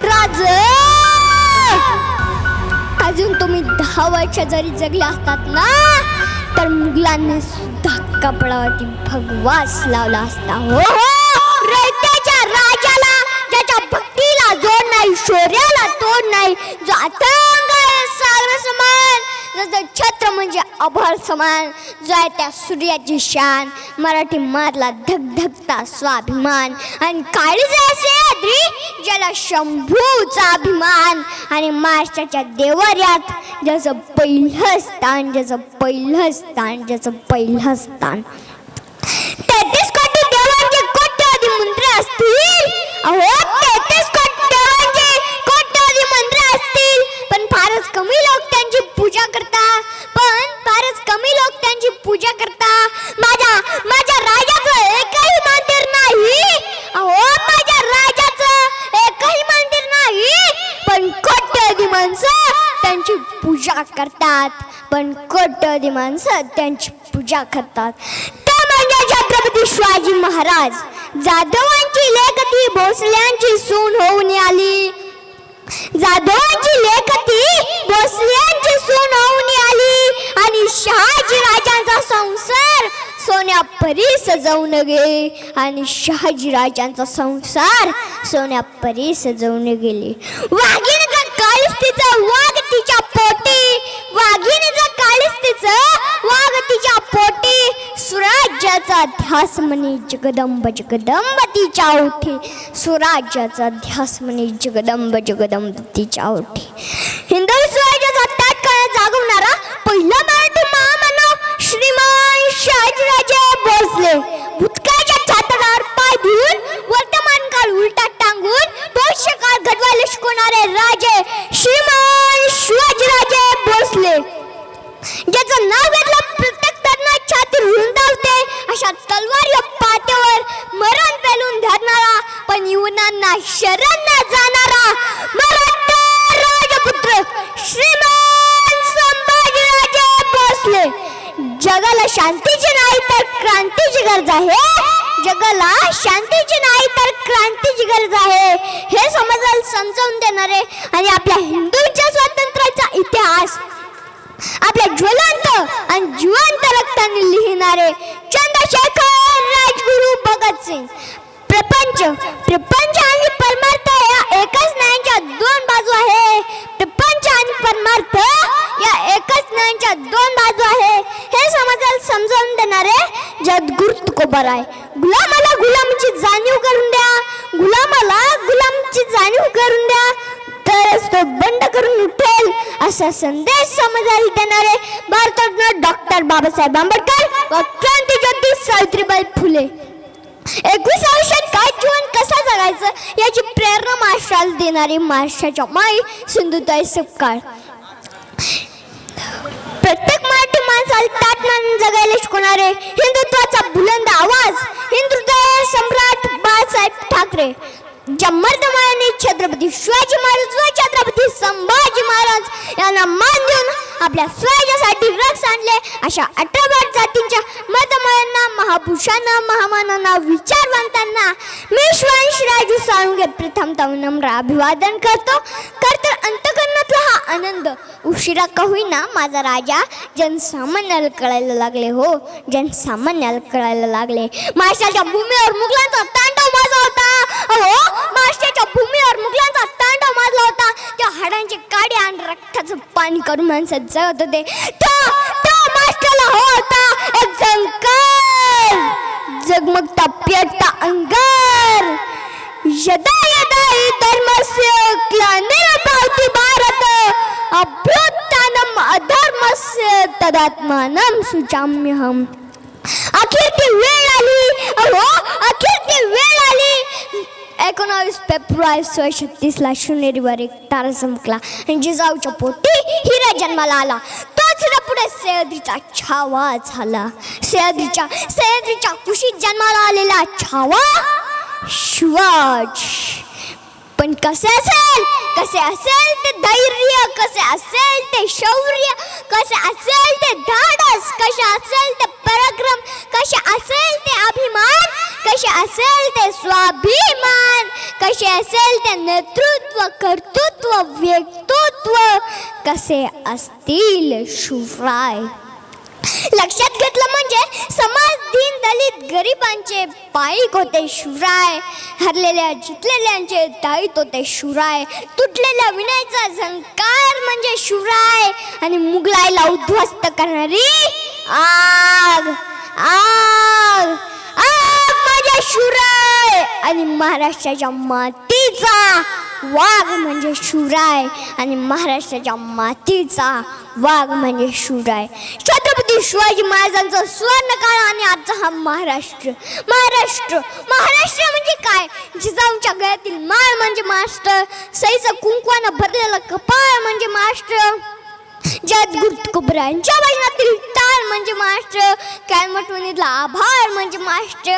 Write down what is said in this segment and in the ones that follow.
राज, अजून तुम्ही 10 वर्ष जरी जगले असतात ना तर मुघलांनी सुद्धा कपडावरती भगवाच लावला असता. हो हो, रयतेच्या राजाला ज्याच्या भक्तीला जोड नाही, शौर्याला तोड नाही, जो अथांग आहे सागर समान, जसं छत्र म्हणजे अभर समान, जो आहे त्या सूर्याची शान, मराठी मारला धगधगता स्वाभिमान, आणि काळीज सह्याद्री ज्याला शंभूचा अभिमान, आणि महाराष्ट्राच्या देवर्यात ज्याचं पहिलं स्थान, ज्याचं पहिलं स्थान, ज्याचं पहिलं स्थान. 33 कोटी देवांचे कोट्यवधी मंत्र असतील, अहो 33 कोटी देवांचे कोट्यवधी मंत्र असतील, पण फारच कमी लोक त्यांची पूजा करता, पण फारच कमी लोक त्यांची पूजा करता. माझ्या राजाचं एकही मंदिर नाही, अहो माझ्या राजाचं एकही मंदिर नाही, पण कोट्यवधी माणसं त्यांची पूजा करतात, पण कोट्यवधी माणसं त्यांची पूजा करतात. ते म्हणजे छत्रपती शिवाजी महाराज. जाधवांची लेखती भोसल्यांची सून होऊन आली, जाधवांची लेखती भोसल्यांची सून होऊन आली, आणि शहाजी राजांचा संसार सोन्या परी सजवून गेले, आणि शहाजी राजांचा संसार सोन्या परी सजवून गेले. वाघिणीचं काळीज तिचं वाघ तिच्या पोटी, वाघिणीचं काळीज तिचं वाघ तिच्या पोटी, स्वराज्याचा ध्यास म्हणे जगदंब जगदंब तिच्या ओठी, स्वराज्याचा ध्यास म्हणे जगदंब जगदंब तिच्या ओठी. हिंदवी स्वराज्याचा ताटकाळ जागवणारा पहिला मराठी महामानव श्रीमान शहाजीराजे भोसले. भूतकाळच्या छाताडावर पाय धुवून वर्तमान काळ उलटा टांगून भविष्य काळ घडवायला शिकवणारे राजे श्रीमान शिवाजीराजे भोसले. ज्याचं नाव घेतलं प्रत्येक तरुणा छाती रुंदावते, अशा तलवारी पात्यावर मरण पेलून धरणारा, पण युवनांना शरण न जाणारा मराठा राजपुत्र श्रीमान संभाजीराजे भोसले. जगाला शांतीची नाही तर क्रांतीची गरज आहे, जगाला शांतीची नाही तर क्रांतीची गरज आहे, हे समाजाला समजावून देणारे आणि आपल्या हिंदूंच्या स्वातंत्र्याचा इतिहास आपल्या ज्वलंत आणि जिवंत रक्ताने लिहिणारे चंद्रशेखर राजगुरू भगतसिंग. प्रपंच आणि परमार्थ या एकाच नाण्याच्या 2 बाजू आहे, प्रपंच आणि परमार्थ या एकाच नाण्याच्या 2 बाजू आहे, हे समाजाला समजावून देणारे जगद्गुरू तुकोबाराय. गुलामाला गुलामची जाणीव करून द्या, गुलामाला गुलामची जाणीव करून द्या, तरच तो बंड करून उठेल, असा संदेश समाजाला देणारे भारतरत्न डॉक्टर बाबासाहेब आंबेडकर व क्रांतीज्योती सावित्रीबाई फुले. 21व्या शतकात जीवन कसं जगायचं याची प्रेरणा महाराष्ट्राला देणारी महाराष्ट्राच्या माई सिंधुताई सपकाळ. प्रत्येक मराठी माणसाला ताटमाने जगायला शिकवणारे हिंदुत्वाचा बुलंद आवाज हिंदुत्व सम्राट बाळासाहेब ठाकरे. ज्या मर्दमाने छत्रपती शिवाजी महाराज व छत्रपती संभाजी महाराज यांना मान देऊन आपल्या स्वराज्यासाठी रक्त आणले, अशा 18 जातींच्या मर्दमायांना, महापुरुषांना, महामानांना, विचारवंतांना मी शिवाजी राजू साळुंखे प्रथमतः नम्र अभिवादन करतो. अंतकरणातला हा आनंद उशिरा का होईना माझा राजा जनसामान्याला कळायला लागले, हो जनसामान्याला कळायला लागले. महाराष्ट्राच्या भूमीवर मुघलांचा तांडव माजला होता, हो महाराष्ट्राच्या भूमीवर मुघलांचा तांडव माजला होता. त्या हाडांचे काडे आणि रक्ताचं पाणी करून माणसं जगत होते. तो महाराष्ट्राला होता एक झंकार, जगमगता पेटता अंगार. यदा यदा हि धर्मस्य ग्लानिर्भवति भारत, अभ्युत्थानम् अधर्मस्य तदात्मानं सृजाम्यहम्. अखेर ती वेळ आली, अहो अखेर ती वेळ आली. 19 फेब्रुवारी 1636 शिवनेरीवर एक तारा चमकला आणि जिजाऊच्या पोटी हिरा जन्माला आला. तोच पुढे सह्याद्रीचा छावा झाला. सह्याद्रीच्या कुशीत जन्माला आलेला छावा शिवाजी. पण कसे असेल ते धैर्य, कसे असेल ते शौर्य, कसे असेल ते धाडस, कसे असेल ते पराक्रम, कसे असेल ते अभिमान, कसे असेल ते स्वाभिमान, कसे असेल ते नेतृत्व, कर्तृत्व, व्यक्तित्व, कसे असतील शिवराय. लक्षात घेतलं म्हणजे समाज, दीन दलित गरिबांचे पाईक होते शिवराय. हरलेल्या जिंकलेल्यांचे दायित्व होते शिवराय. तुटलेल्या विनयाचा झंकार म्हणजे शिवराय. आणि मुघलाईला उद्ध्वस्त करणारी आग आग आग म्हणजे शिवराय. आणि महाराष्ट्राच्या मातीचा वाघ म्हणजे शिवराय. आणि महाराष्ट्राच्या मातीचा वाघ म्हणजे शिवराय. छत्रपती शिवाजी महाराजांचा सुवर्णकाळ आणि आजचा हा महाराष्ट्र. महाराष्ट्र महाराष्ट्र म्हणजे काय? जिजाऊंच्या गळ्यातील माळ म्हणजे महाराष्ट्र. सईचं कुंकवानं भरलेलं कपाळ म्हणजे महाराष्ट्र. जगद्गुरु तुकोबरायांच्या भजनातील ताल म्हणजे महाराष्ट्र. काळमठवणीतला आभार म्हणजे महाराष्ट्र.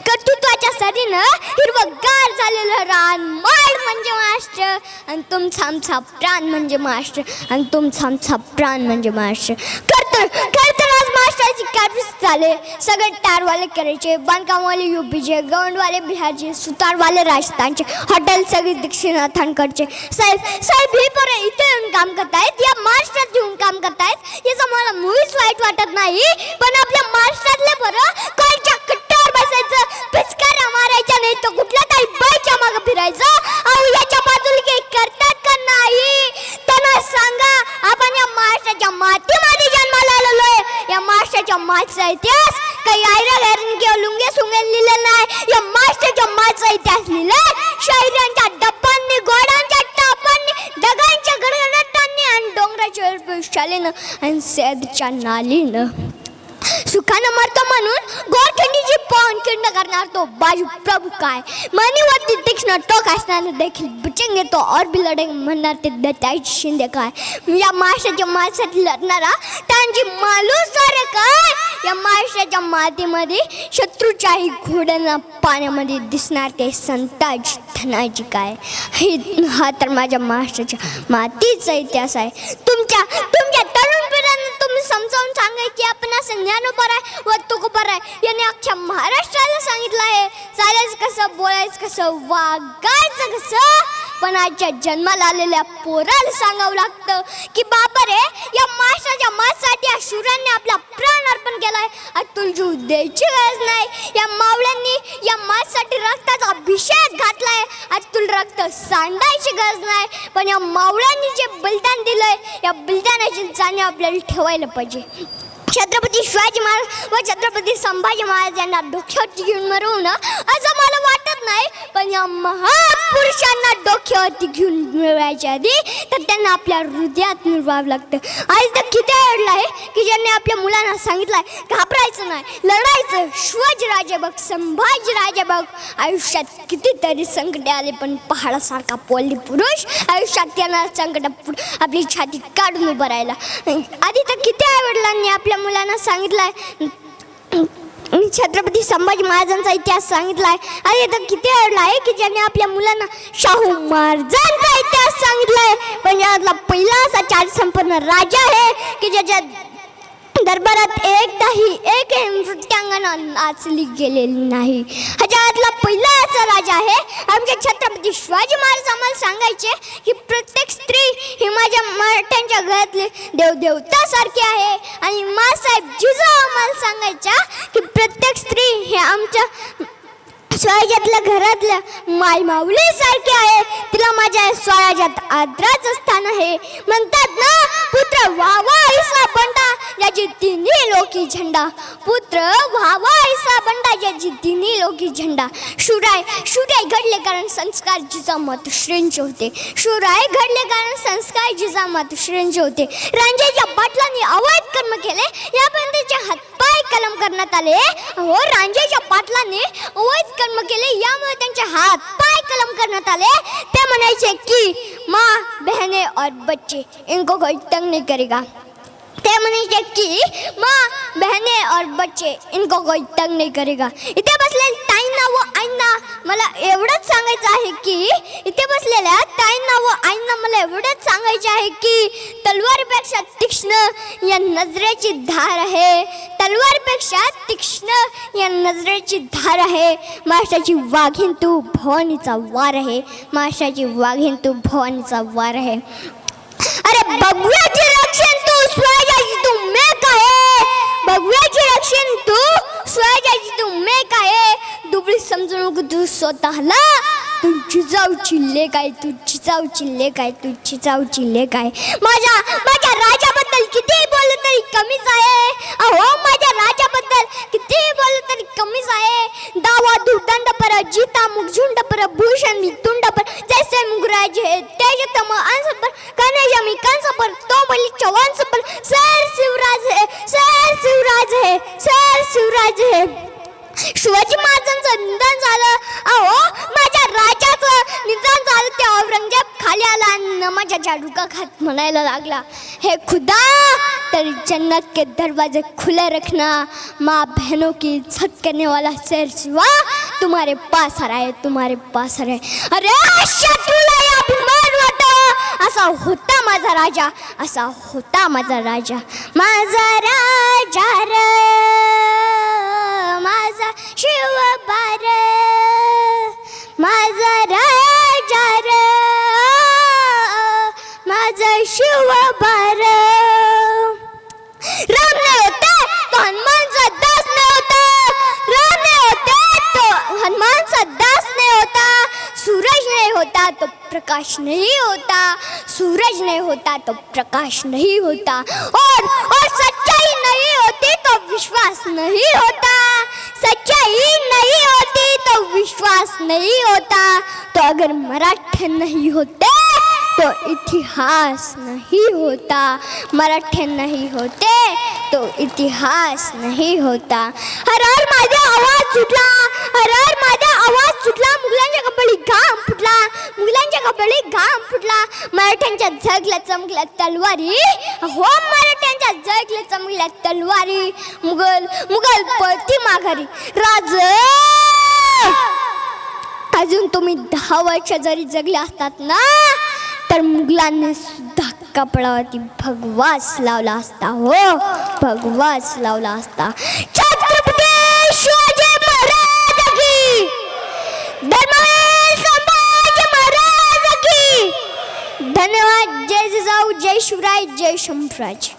कर्तृत्वाच्या सरीनं हिरवगार झालेलं रान माळ म्हणजे महाराष्ट्र. आणि तुमचा आमचा प्राण म्हणजे महाराष्ट्र. आणि तुमचा आमचा प्राण म्हणजे महाराष्ट्र. खरतर आज महाराष्ट्राची कॅपिटल झाले. सगळे टारवाले करायचे, बांधकामवाले युपीचे, गवंडवाले बिहारचे, सुतारवाले राजस्थानचे, हॉटेल सगळे दक्षिणाथांकडचे. साहेब हे बरं इथे येऊन काम करतायत, या महाराष्ट्रात येऊन काम करतायत, याचं मला मुळीच वाईट वाटत नाही. पण आपल्या महाराष्ट्रातले बरं कोणच्या कट्ट्यावर बसायचं, पिचकाऱ्या मारायच्या नाही तर कुठल्या तरी बाईच्या मागं फिरायचं. अहो याच्या बाजूला काही करतात का नाही? त्यांना सांगा, आपण या महाराष्ट्राच्या मातीमध्ये जन्माला आलेलो आहे. या महाराष्ट्राच्या मातीचा इतिहास काही आयरा गैरन किंवा लुंगे सुंगेन लिहिलं नाही. या महाराष्ट्राच्या मातीचा इतिहास लिहिलाय शाहिरांच्या डब्बांनी, घोड्यांच्या टापांनी, दगांच्या गडगडाटांनी आणि डोंगराच्या शालेनं आणि सैदच्या नालीनं. सुखानं मरतो म्हणून गोरखंडीची पवन किंड करणार तो बाजू प्रभू काय. मनीवरती तीक्ष्ण टोक असणार देखील बुचेंगे तो और भी लढेंगे म्हणणार ते दत्ताजी शिंदे काय. या महाराष्ट्राच्या मातीसाठी लढणारा त्यांची मालूस सारे काय. या महाराष्ट्राच्या मातीमध्ये शत्रूच्याही घोड्यांना पाण्यामध्ये दिसणार ते संताजी धनाजी काय. हा तर माझ्या महाराष्ट्राच्या मातीचा इतिहास आहे. तुमच्या तरुण पिढ्यांना तुम्ही समजावून सांगा की आपण असं ज्ञानोबा आहे व तुकोबा आहे याने अख्ख्या महाराष्ट्राला सांगितलं आहे चालायचं कसं, बोलायचं कसं, वागायचं कसं. पण आजच्या जन्माला आलेल्या पोराला सांगावं लागतं की बाबा रे, या महाराष्ट्राच्या मातीसाठी या शूरांनी आपला प्राण अर्पण केलाय. आज तुला जीव द्यायची गरज नाही. या मावळ्यांनी या मातीसाठी रक्ताचा अभिषेक घातलाय. आज तुला रक्त सांडायची गरज नाही. पण या मावळ्यांनी जे बलिदान दिलंय, या बलिदानाची जाणीव आपल्याला ठेवायला पाहिजे. छत्रपती शिवाजी महाराज व छत्रपती संभाजी महाराज यांना डोक्यावरती घेऊन मरवणं असं मला वाटत नाही. पण या महापुरुषांना डोक्यावरती घेऊन मिळवायच्या आधी तर त्यांना आपल्या हृदयात मिळवावं लागतं. आज तर किती अडलं आहे की ज्यांनी आपल्या मुलांना सांगितलं आहे घाबरायचं नाही, लढायचं. शिवाजीराजे बघ, संभाजीराजे बघ, आयुष्यात कितीतरी संकटे आले पण पहाडासारखा पोल्ली पुरुष आयुष्यात त्यांना संकट आपली छाती काढून उभं राहिला. आधी तर किती आई-वडिलांनी आपल्या मुलांना सांगितलंय, छत्रपती संभाजी महाराजांचा इतिहास सांगितलाय. आणि तर किती अडला आहे की ज्यांनी आपल्या मुलांना शाहू महाराजांचा इतिहास सांगितलाय. पण यातला पहिला असा चार संपन्न राजा आहे की ज्याच्या दरबारात एकदाही एक नृत्यांगना नाचली गेलेली नाही. ह्याच्यातला पहिला असा राजा आहे. आमचे छत्रपती शिवाजी महाराज आम्हाला सांगायचे की प्रत्येक स्त्री ही माझ्या मराठ्यांच्या घरातली देवदेवतासारखी आहे. आणि मासाहेब जिजाऊ आम्हाला सांगायच्या की प्रत्येक स्त्री हे आमच्या स्वराज्यातल्या घरातल्या माय माऊलीसारखी आहे. तिला माझ्या स्वराज्यात आदराचं स्थान आहे. म्हणतात ना, पुत्र व्हावा ऐसा बंडा ज्याची तिन्ही लोकी झेंडा. पुत्र व्हावा ऐसा बंडा ज्याची तिन्ही लोकी झेंडा. शिवराय घडले कारण संस्कार जिजामातुश्रींचे होते. शिवराय घडले कारण संस्कार जिजामातुश्रींचे होते. रांजेच्या पाटलांनी अवैध कर्म केले, यापर्यंत त्याचे हातपाय कलम करण्यात आले. हो, रांजेच्या पाटलांनी अवैध कर्म केले, यामुळे त्यांचे हात पाय कलम करण्यात आले. ते म्हणायचे की माँ, बहने और बच्चे इनको कोई तंग नहीं करेगा. ते म्हणायचे की माँ, बहने और बच्चे इनको कोई तंग नहीं करेगा. इथे बसलेल्या ताईंना व आईंना मला एवढंच सांगायचं आहे की इथे बसलेल्या ताईंना व आईंना मला एवढंच सांगायचे आहे की तलवारीपेक्षा तीक्ष्ण या नजरेची धार आहे, तलवारीपेक्षा तीक्ष्ण या नजरेची धार आहे. महाराष्ट्राची वाघीण तू भवानीचा वार आहे, महाराष्ट्राची वाघीण तू भवानीचा वार आहे. अरे भगव्याचे रक्षण तू स्वराज्याची तू मेक आहे, भगव्याचे रक्षण तू स्वराज्याची तू मेक आहे. दुबळी समजू नको तू स्वतःला, तू जिजाऊची लेक आहे, तू जिजाऊची लेक आहे, तू जिजाऊची लेक आहे. माझ्या राजाबद्दल किती बोललं तरी कमीच आहे. अहो माझ्या राजाबद्दल किती बोललं तरी कमीच आहे. दावा दुर्दंड पर जीता मुख झुंड पर भूषण मी तुंड पर जैसे मुगराज है तेज तम अंश पर कन्हैया मी कंस पर तो बलि चौंस पर शेर शिवराज है, शेर शिवराज है, शेर शिवराज है. शिवाजी महाराजांचं निधन झालं, अहो माझ्या राजाचं निधन झालं ते औरंगजेब खाली आला आणि नमाजाच्या रुका खात म्हणायला लागला, हे खुदा तेरी जन्नत के दरवाजे खुले रखना, माँ बहनों की इज्जत करने वाला शेर शिवा तुम्हारे पास आ रहा है, तुम्हारे पास आ रहा है. अरे शत्रूला अभिमान वाटो, असा होता माझा राजा, असा होता माझा राजा, माझा राजा रे माझा शिवबार, माझा राजा रे माझा शिवबार. राम नहीं होते तो हनुमान सा दास नहीं होता, राम नहीं होते तो हनुमान सा दास नहीं होता. सूरज नहीं होता तो प्रकाश नहीं होता, सूरज नहीं होता तो प्रकाश नहीं होता. और सच्चाई नहीं होती तो विश्वास नहीं होता, सच्चाई नहीं होती तो विश्वास नहीं होता. तो अगर मराठे नहीं होते तो इतिहास नहीं होता, मराठे नहीं होते तो इतिहास नहीं होता. हर हर माझा आवाज सुटला, हर हर माझा आवाज सुटला, मुघलांच्या कपाळी घाम फुटला, मुघलांच्या कपाळी घाम फुटला. मराठ्यांच्या झगल्या चमकल्या तलवारी, हो मराठ्यांच्या झगल्या चमकल्या तलवारी. मुघल पळती माघारी. राज अजून तुम्ही 10 वर्ष जरी जगले असतात ना तर मुघलांनी सुद्धा कपडावरती भगवाच लावला असता, हो भगवाच लावला असता. छत्रपती शिवाजी महाराज की, धर्मवीर संभाजी महाराज की. धन्यवाद. जय जिजाऊ, जय शिवराय, जय शंभूराज.